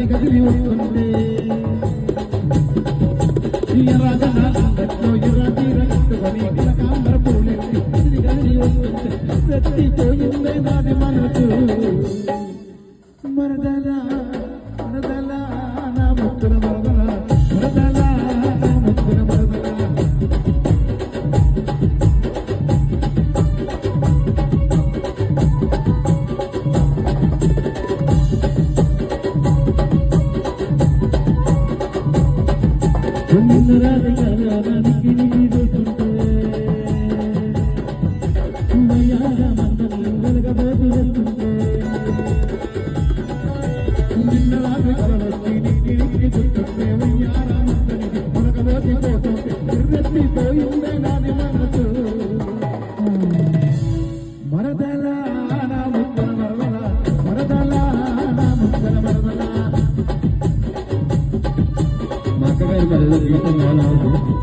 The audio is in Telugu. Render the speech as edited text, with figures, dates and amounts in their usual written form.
కదిలి వస్తుంటే రాజనాలో ఇరాతి రట్టుకొని కాంబర పూలెత్తి కదిలి కదిలి వస్తుంటే రెత్తిపోయిందే నాది మనసు మరదలా మరదలా నా ముక్కుల మరదలా మరదలా నా ముక్కుల మరదలా రాజకారానికి నీరుతుంటే మయ్యాల మందలు వెలగబోతు వస్తుంటే నిన్న రాజకాలకి నీటికి చుట్టుంటే మయ్యాల మందలికి వెలగబోతి పోతుంటే ఎర్రెత్తిపోయిందే నాది మనసు మరదలా నా ముక్కల మరదలా మరదలా నా ముక్కల మరదలా మా అక్కగారి మరి గీతం